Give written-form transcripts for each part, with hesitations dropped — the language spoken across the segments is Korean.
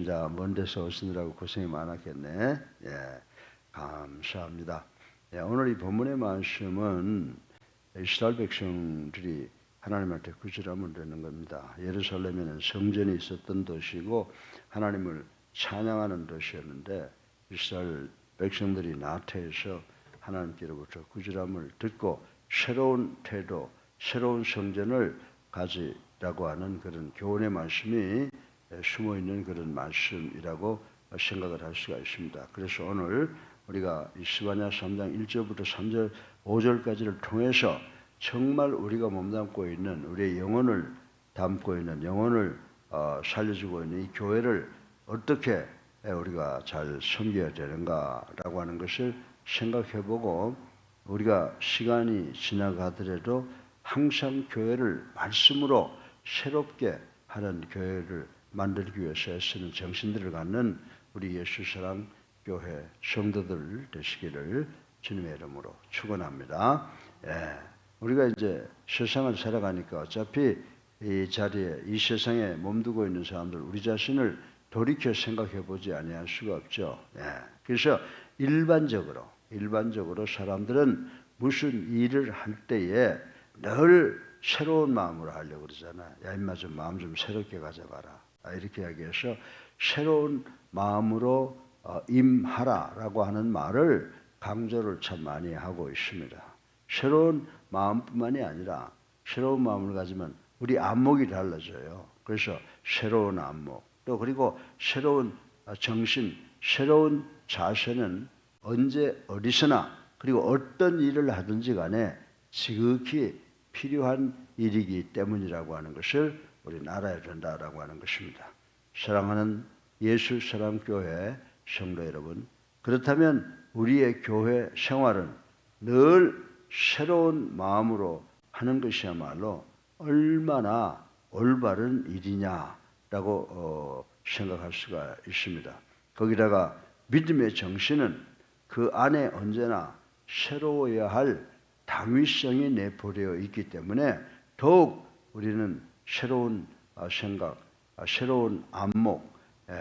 자, 먼 데서 오시느라고 고생이 많았겠네. 예, 감사합니다. 예, 오늘 이 본문의 말씀은 이스라엘 백성들이 하나님한테 구절함을 내는 겁니다. 예루살렘에는 성전이 있었던 도시고 하나님을 찬양하는 도시였는데 이스라엘 백성들이 나태해서 하나님께로부터 구절함을 듣고 새로운 태도, 새로운 성전을 가지라고 하는 그런 교훈의 말씀이 숨어있는 그런 말씀이라고 생각을 할 수가 있습니다. 그래서 오늘 우리가 스바냐 3장 1절부터 3절 5절까지를 통해서 정말 우리가 몸담고 있는 우리의 영혼을 담고 있는 영혼을 살려주고 있는 이 교회를 어떻게 우리가 잘 섬겨야 되는가라고 하는 것을 생각해보고 우리가 시간이 지나가더라도 항상 교회를 말씀으로 새롭게 하는 교회를 만들기 위해서 애쓰는 정신들을 갖는 우리 예수사랑 교회 성도들 되시기를 주님의 이름으로 축원합니다. 예, 우리가 이제 세상을 살아가니까 어차피 이 자리에 이 세상에 몸두고 있는 사람들 우리 자신을 돌이켜 생각해 보지 아니할 수가 없죠. 예, 그래서 일반적으로 사람들은 무슨 일을 할 때에 늘 새로운 마음으로 하려고 그러잖아. 야, 임마 좀 마음 좀 새롭게 가져봐라. 이렇게 이야기해서 새로운 마음으로 임하라라고 하는 말을 강조를 참 많이 하고 있습니다. 새로운 마음뿐만이 아니라 새로운 마음을 가지면 우리 안목이 달라져요. 그래서 새로운 안목 또 그리고 새로운 정신, 새로운 자세는 언제 어디서나 그리고 어떤 일을 하든지 간에 지극히 필요한 일이기 때문이라고 하는 것을 우리는 알아야 된다라고 하는 것입니다. 사랑하는 예수 사랑교회 성도 여러분, 그렇다면 우리의 교회 생활은 늘 새로운 마음으로 하는 것이야말로 얼마나 올바른 일이냐라고 생각할 수가 있습니다. 거기다가 믿음의 정신은 그 안에 언제나 새로워야 할 당위성이 내포되어 있기 때문에 더욱 우리는 새로운 생각, 새로운 안목,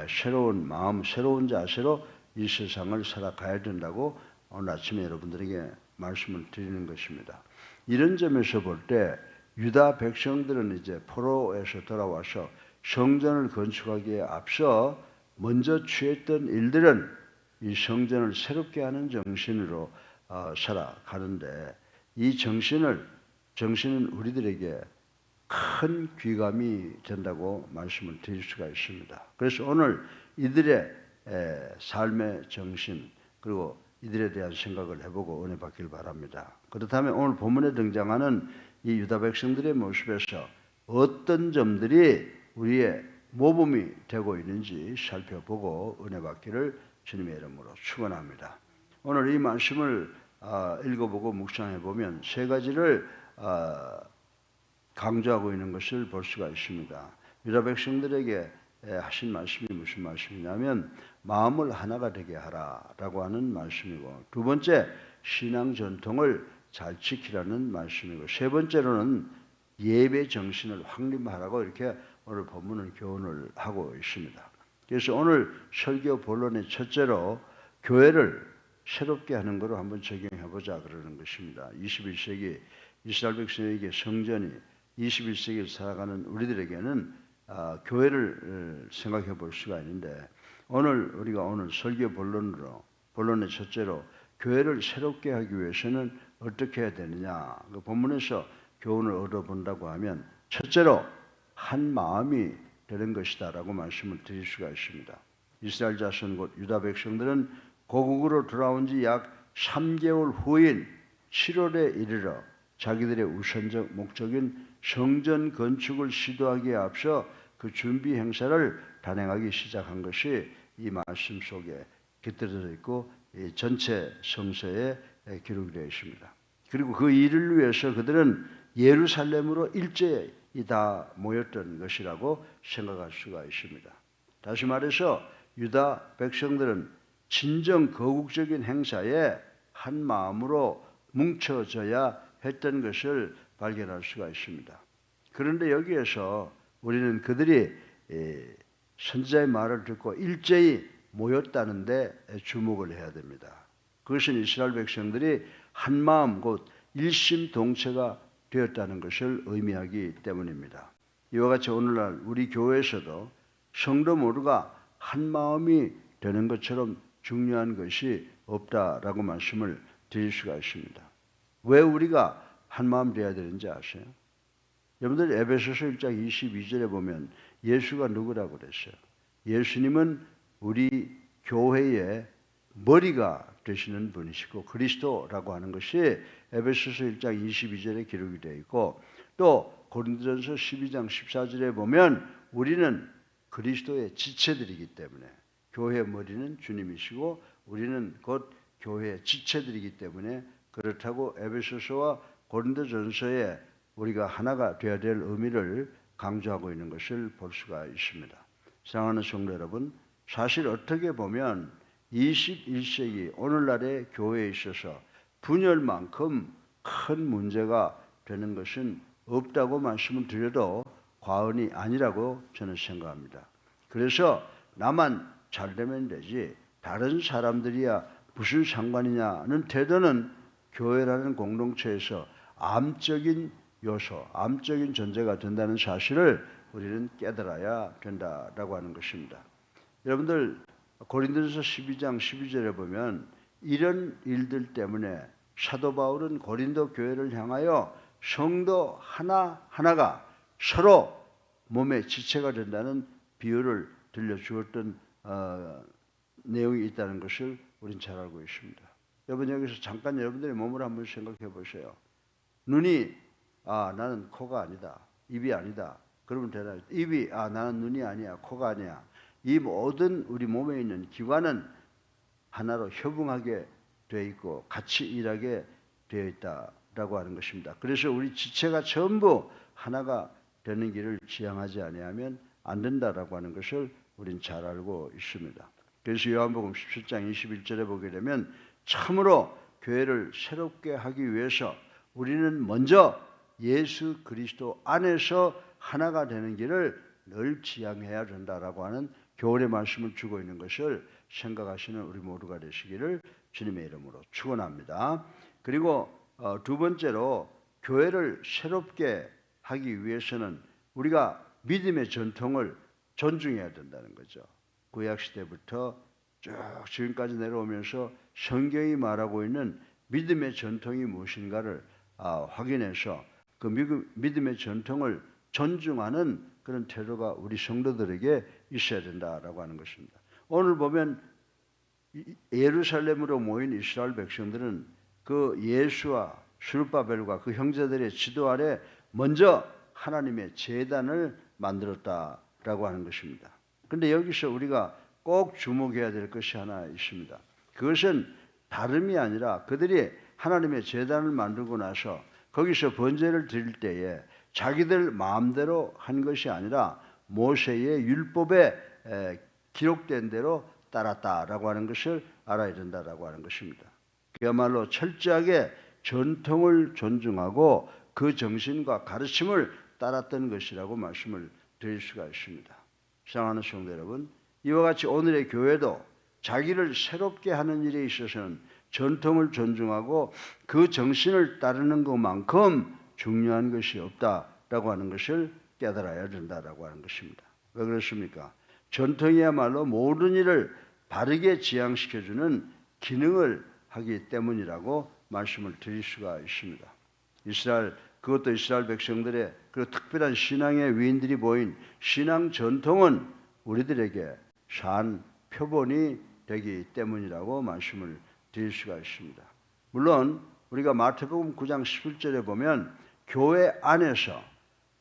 새로운 마음, 새로운 자세로 이 세상을 살아가야 된다고 오늘 아침에 여러분들에게 말씀을 드리는 것입니다. 이런 점에서 볼 때 유다 백성들은 이제 포로에서 돌아와서 성전을 건축하기에 앞서 먼저 취했던 일들은 이 성전을 새롭게 하는 정신으로 살아가는데 이 정신은 우리들에게 큰 귀감이 된다고 말씀을 드릴 수가 있습니다. 그래서 오늘 이들의 삶의 정신 그리고 이들에 대한 생각을 해보고 은혜 받길 바랍니다. 그렇다면 오늘 본문에 등장하는 이 유다 백성들의 모습에서 어떤 점들이 우리의 모범이 되고 있는지 살펴보고 은혜 받기를 주님의 이름으로 축원합니다. 오늘 이 말씀을 읽어보고 묵상해보면 세 가지를 강조하고 있는 것을 볼 수가 있습니다. 유다 백성들에게 하신 말씀이 무슨 말씀이냐면 마음을 하나가 되게 하라라고 하는 말씀이고 두 번째 신앙 전통을 잘 지키라는 말씀이고 세 번째로는 예배 정신을 확립하라고 이렇게 오늘 본문은 교훈을 하고 있습니다. 그래서 오늘 설교 본론의 첫째로 교회를 새롭게 하는 것으로 한번 적용해보자 그러는 것입니다. 21세기 이스라엘 백성에게 성전이 21세기를 살아가는 우리들에게는 교회를 생각해 볼 수가 있는데 우리가 오늘 설교 본론의 첫째로 교회를 새롭게 하기 위해서는 어떻게 해야 되느냐 그 본문에서 교훈을 얻어본다고 하면 첫째로 한 마음이 되는 것이다 라고 말씀을 드릴 수가 있습니다. 이스라엘 자손 곧 유다 백성들은 고국으로 돌아온 지 약 3개월 후인 7월에 이르러 자기들의 우선적 목적인 성전 건축을 시도하기에 앞서 그 준비 행사를 단행하기 시작한 것이 이 말씀 속에 깃들어져 있고 이 전체 성서에 기록이 되어 있습니다. 그리고 그 일을 위해서 그들은 예루살렘으로 일제히 다 모였던 것이라고 생각할 수가 있습니다. 다시 말해서 유다 백성들은 진정 거국적인 행사에 한 마음으로 뭉쳐져야 했던 것을 발견할 수가 있습니다. 그런데 여기에서 우리는 그들이 선지자의 말을 듣고 일제히 모였다는데 주목을 해야 됩니다. 그것은 이스라엘 백성들이 한마음 곧 일심동체가 되었다는 것을 의미하기 때문입니다. 이와 같이 오늘날 우리 교회에서도 성도 모두가 한마음이 되는 것처럼 중요한 것이 없다라고 말씀을 드릴 수가 있습니다. 왜 우리가 한마음 되어야 되는지 아세요? 여러분들 에베소서 1장 22절에 보면 예수가 누구라고 그랬어요? 예수님은 우리 교회의 머리가 되시는 분이시고 그리스도라고 하는 것이 에베소서 1장 22절에 기록이 되어 있고, 또 고린도전서 12장 14절에 보면 우리는 그리스도의 지체들이기 때문에, 교회의 머리는 주님이시고 우리는 곧 교회의 지체들이기 때문에 그렇다고 에베소서와 고린도전서에 우리가 하나가 되어야 될 의미를 강조하고 있는 것을 볼 수가 있습니다. 사랑하는 성도 여러분, 사실 어떻게 보면 21세기 오늘날의 교회에 있어서 분열만큼 큰 문제가 되는 것은 없다고 말씀을 드려도 과언이 아니라고 저는 생각합니다. 그래서 나만 잘 되면 되지 다른 사람들이야 무슨 상관이냐는 태도는 교회라는 공동체에서 암적인 요소, 암적인 존재가 된다는 사실을 우리는 깨달아야 된다라고 하는 것입니다. 여러분들 고린도전서 12장 12절에 보면 이런 일들 때문에 사도 바울은 고린도 교회를 향하여 성도 하나하나가 서로 몸의 지체가 된다는 비유를 들려주었던 내용이 있다는 것을 우리는 잘 알고 있습니다. 여러분 여기서 잠깐 여러분들의 몸을 한번 생각해 보세요. 눈이 나는 코가 아니다, 입이 아니다. 그러면 되나? 입이 나는 눈이 아니야, 코가 아니야. 이 모든 우리 몸에 있는 기관은 하나로 협응하게 되어 있고 같이 일하게 되어 있다라고 하는 것입니다. 그래서 우리 지체가 전부 하나가 되는 길을 지향하지 아니하면 안 된다라고 하는 것을 우리는 잘 알고 있습니다. 그래서 요한복음 17장 21절에 보게 되면 참으로 교회를 새롭게 하기 위해서 우리는 먼저 예수 그리스도 안에서 하나가 되는 길을 늘 지향해야 된다라고 하는 교훈의 말씀을 주고 있는 것을 생각하시는 우리 모두가 되시기를 주님의 이름으로 축원합니다. 그리고 두 번째로 교회를 새롭게 하기 위해서는 우리가 믿음의 전통을 존중해야 된다는 거죠. 구약 시대부터 쭉 지금까지 내려오면서 성경이 말하고 있는 믿음의 전통이 무엇인가를 확인해서 그 믿음의 전통을 존중하는 그런 태도가 우리 성도들에게 있어야 된다라고 하는 것입니다. 오늘 보면 예루살렘으로 모인 이스라엘 백성들은 그 예수와 스룹바벨과 그 형제들의 지도 아래 먼저 하나님의 제단을 만들었다라고 하는 것입니다. 그런데 여기서 우리가 꼭 주목해야 될 것이 하나 있습니다. 그것은 다름이 아니라 그들이 하나님의 제단을 만들고 나서 거기서 번제를 드릴 때에 자기들 마음대로 한 것이 아니라 모세의 율법에 기록된 대로 따랐다라고 하는 것을 알아야 된다라고 하는 것입니다. 그야말로 철저하게 전통을 존중하고 그 정신과 가르침을 따랐던 것이라고 말씀을 드릴 수가 있습니다. 사랑하는 성도 여러분, 이와 같이 오늘의 교회도 자기를 새롭게 하는 일에 있어서는 전통을 존중하고 그 정신을 따르는 것만큼 중요한 것이 없다라고 하는 것을 깨달아야 된다라고 하는 것입니다. 왜 그렇습니까? 전통이야말로 모든 일을 바르게 지향시켜주는 기능을 하기 때문이라고 말씀을 드릴 수가 있습니다. 그것도 이스라엘 백성들의 그 특별한 신앙의 위인들이 보인 신앙 전통은 우리들에게 산 표본이 되기 때문이라고 말씀을 드릴 수가 있습니다. 물론 우리가 마태복음 9장 11절에 보면 교회 안에서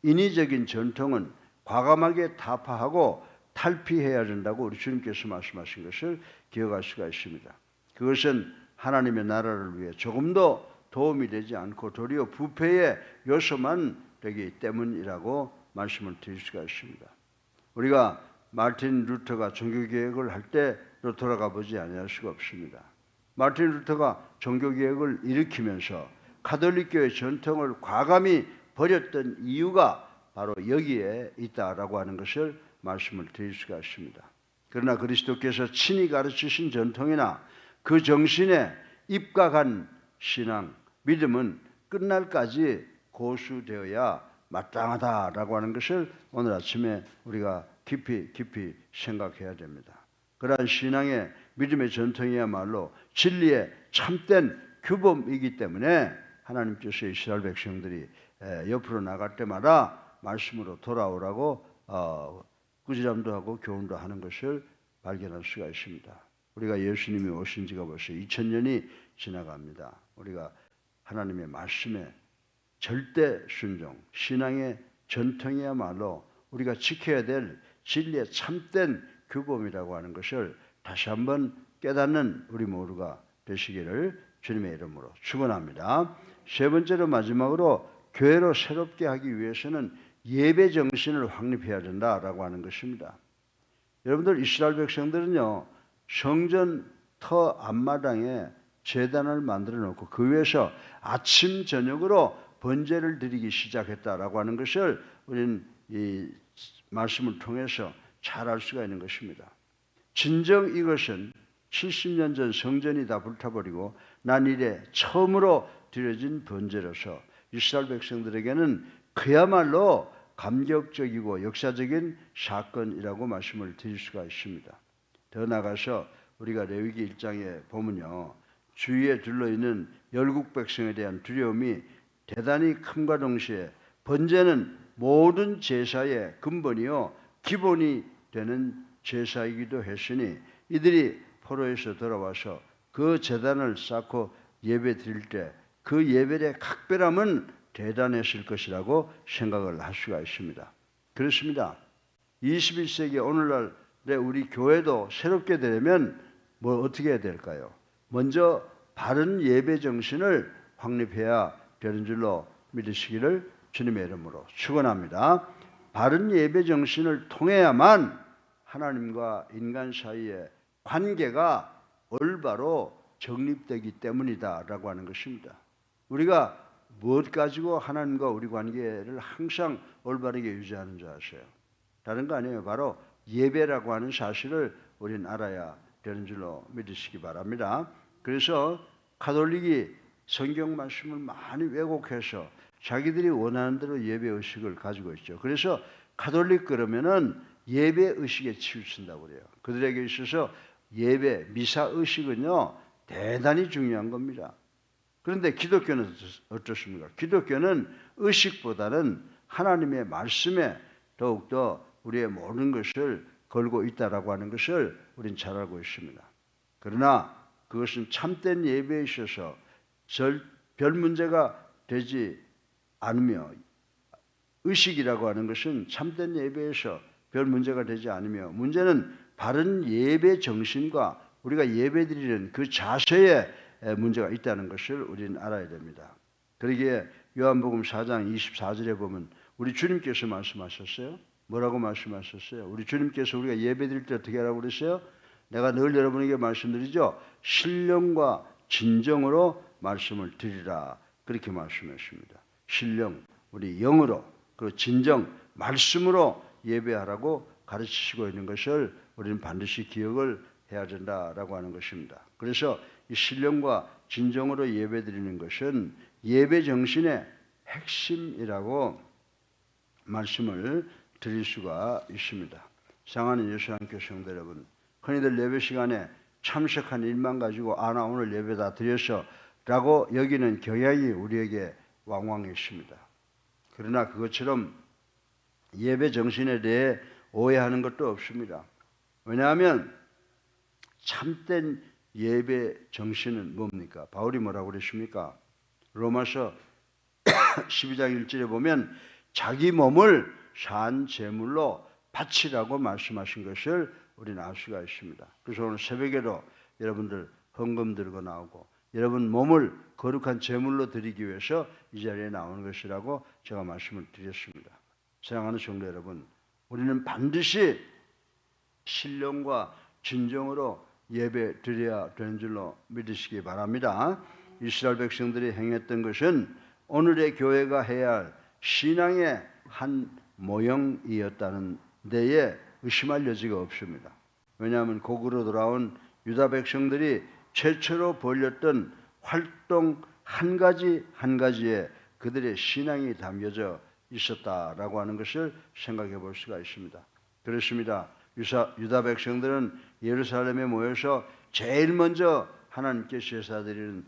인위적인 전통은 과감하게 타파하고 탈피해야 된다고 우리 주님께서 말씀하신 것을 기억할 수가 있습니다. 그것은 하나님의 나라를 위해 조금도 도움이 되지 않고 도리어 부패의 요소만 되기 때문이라고 말씀을 드릴 수가 있습니다. 우리가 마틴 루터가 종교개혁을 할 때로 돌아가 보지 아니할 수가 없습니다. 마틴 루터가 종교개혁을 일으키면서 가톨릭교의 전통을 과감히 버렸던 이유가 바로 여기에 있다라고 하는 것을 말씀을 드릴 수가 있습니다. 그러나 그리스도께서 친히 가르치신 전통이나 그 정신에 입각한 신앙, 믿음은 끝날까지 고수되어야 마땅하다라고 하는 것을 오늘 아침에 우리가 깊이 생각해야 됩니다. 그러한 신앙의 믿음의 전통이야말로 진리의 참된 규범이기 때문에 하나님께서 이스라엘 백성들이 옆으로 나갈 때마다 말씀으로 돌아오라고 꾸지람도 하고 교훈도 하는 것을 발견할 수가 있습니다. 우리가 예수님이 오신 지가 벌써 2000년이 지나갑니다. 우리가 하나님의 말씀에 절대 순종, 신앙의 전통이야말로 우리가 지켜야 될 진리의 참된 규범이라고 하는 것을 다시 한번 깨닫는 우리 모두가 되시기를 주님의 이름으로 축원합니다. 세 번째로 마지막으로 교회로 새롭게 하기 위해서는 예배 정신을 확립해야 된다라고 하는 것입니다. 여러분들 이스라엘 백성들은요, 성전 터 앞마당에 제단을 만들어 놓고 그 위에서 아침 저녁으로 번제를 드리기 시작했다라고 하는 것을 우리는 이 말씀을 통해서 잘 알 수가 있는 것입니다. 진정 이것은 70년 전 성전이 다 불타버리고 난 이래 처음으로 드려진 번제로서 이스라엘 백성들에게는 그야말로 감격적이고 역사적인 사건이라고 말씀을 드릴 수가 있습니다. 더 나아가서 우리가 레위기 1장에 보면요, 주위에 둘러있는 열국 백성에 대한 두려움이 대단히 큼과 동시에 번제는 모든 제사의 근본이요 기본이 되는 제사이기도 했으니 이들이 포로에서 돌아와서 그 제단을 쌓고 예배 드릴 때 그 예배의 각별함은 대단했을 것이라고 생각을 할 수가 있습니다. 그렇습니다. 21세기 오늘날의 우리 교회도 새롭게 되려면 어떻게 해야 될까요? 먼저 바른 예배 정신을 확립해야 되는 줄로 믿으시기를 주님의 이름으로 축원합니다. 바른 예배 정신을 통해야만 하나님과 인간 사이의 관계가 올바로 정립되기 때문이다라고 하는 것입니다. 우리가 무엇 가지고 하나님과 우리 관계를 항상 올바르게 유지하는 줄 아세요? 다른 거 아니에요. 바로 예배라고 하는 사실을 우리는 알아야 되는 줄로 믿으시기 바랍니다. 그래서 가톨릭이 성경 말씀을 많이 왜곡해서 자기들이 원하는 대로 예배 의식을 가지고 있죠. 그래서 가톨릭 그러면은 예배 의식에 치우친다고 그래요. 그들에게 있어서 예배, 미사 의식은요 대단히 중요한 겁니다. 그런데 기독교는 어떻습니까? 기독교는 의식보다는 하나님의 말씀에 더욱더 우리의 모든 것을 걸고 있다라고 하는 것을 우리는 잘 알고 있습니다. 그러나 그것은 참된 예배에 있어서 별 문제가 되지 않으며 의식이라고 하는 것은 참된 예배에서 별 문제가 되지 않으며 문제는 바른 예배 정신과 우리가 예배드리는 그 자세에 문제가 있다는 것을 우리는 알아야 됩니다. 그러기에 요한복음 4장 24절에 보면 우리 주님께서 말씀하셨어요. 뭐라고 말씀하셨어요? 우리 주님께서 우리가 예배드릴 때 어떻게 하라고 그랬어요? 내가 늘 여러분에게 말씀드리죠. 신령과 진정으로 말씀을 드리라. 그렇게 말씀했습니다. 신령, 우리 영으로, 그 진정, 말씀으로 예배하라고 가르치시고 있는 것을 우리는 반드시 기억을 해야 된다라고 하는 것입니다. 그래서 이 신령과 진정으로 예배드리는 것은 예배 정신의 핵심이라고 말씀을 드릴 수가 있습니다. 사랑하는 예수님께 성도 여러분, 흔히들 예배 시간에 참석한 일만 가지고 나 오늘 예배 다 드렸어 라고 여기는 경향이 우리에게 왕왕 있습니다. 그러나 그것처럼 예배 정신에 대해 오해하는 것도 없습니다. 왜냐하면 참된 예배 정신은 뭡니까? 바울이 뭐라고 그랬습니까? 로마서 12장 1절에 보면 자기 몸을 산 제물로 바치라고 말씀하신 것을 우리는 알 수가 있습니다. 그래서 오늘 새벽에도 여러분들 헌금 들고 나오고 여러분 몸을 거룩한 제물로 드리기 위해서 이 자리에 나오는 것이라고 제가 말씀을 드렸습니다. 사랑하는 성도 여러분, 우리는 반드시 신령과 진정으로 예배 드려야 되는 줄로 믿으시기 바랍니다. 이스라엘 백성들이 행했던 것은 오늘의 교회가 해야 할 신앙의 한 모형이었다는 데에 의심할 여지가 없습니다. 왜냐하면 고국으로 돌아온 유다 백성들이 최초로 벌였던 활동 한 가지 한 가지에 그들의 신앙이 담겨져 있었다라고 하는 것을 생각해 볼 수가 있습니다. 그렇습니다. 유다 백성들은 예루살렘에 모여서 제일 먼저 하나님께 제사드리는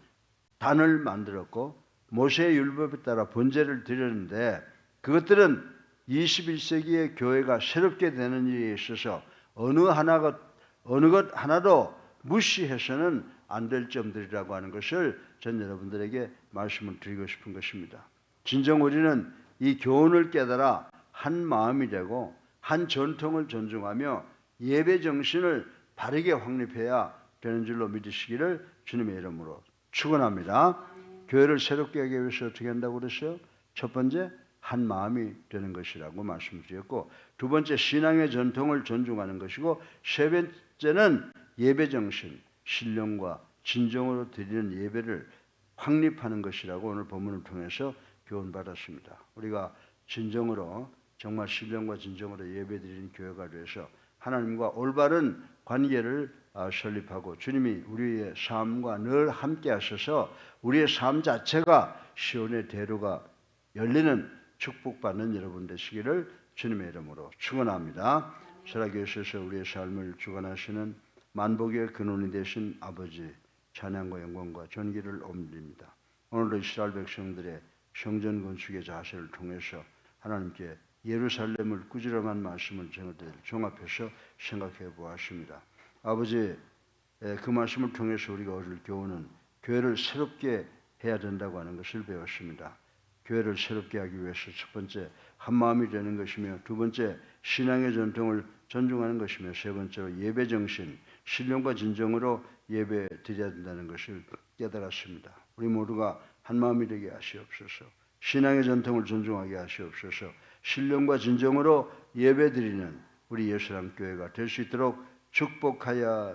단을 만들었고 모세의 율법에 따라 번제를 드렸는데 그것들은 21세기의 교회가 새롭게 되는 일에 있어서 어느 것 하나도 무시해서는 안 될 점들이라고 하는 것을 전 여러분들에게 말씀을 드리고 싶은 것입니다. 진정 우리는 이 교훈을 깨달아 한 마음이 되고 한 전통을 존중하며 예배 정신을 바르게 확립해야 되는 줄로 믿으시기를 주님의 이름으로 축원합니다. 교회를 새롭게 하기 위해서 어떻게 한다고 그랬어요? 첫 번째, 한 마음이 되는 것이라고 말씀드렸고, 두 번째, 신앙의 전통을 존중하는 것이고, 세 번째는 예배 정신, 신령과 진정으로 드리는 예배를 확립하는 것이라고 오늘 본문을 통해서 교훈받았습니다. 우리가 진정으로 정말 신령과 진정으로 예배드리는 교회가 되어서 하나님과 올바른 관계를 설립하고 주님이 우리의 삶과 늘 함께 하셔서 우리의 삶 자체가 시온의 대로가 열리는 축복받는 여러분 되시기를 주님의 이름으로 축원합니다. 살아계셔서 우리의 삶을 주관하시는 만복의 근원이 되신 아버지 찬양과 영광과 존귀를 옮깁니다. 오늘도 이스라엘 백성들의 성전 건축의 자세를 통해서 하나님께 예루살렘을 꾸지람한 말씀을 저희들 종합해서 생각해 보았습니다. 아버지, 그 말씀을 통해서 우리가 얻을 교훈은 교회를 새롭게 해야 된다고 하는 것을 배웠습니다. 교회를 새롭게 하기 위해서 첫 번째 한마음이 되는 것이며, 두 번째 신앙의 전통을 존중하는 것이며, 세 번째로 예배 정신, 신령과 진정으로 예배 드려야 된다는 것을 깨달았습니다. 우리 모두가 한마음이 되게 하시옵소서. 신앙의 전통을 존중하게 하시옵소서. 신령과 진정으로 예배 드리는 우리 예수람 교회가 될 수 있도록 축복하여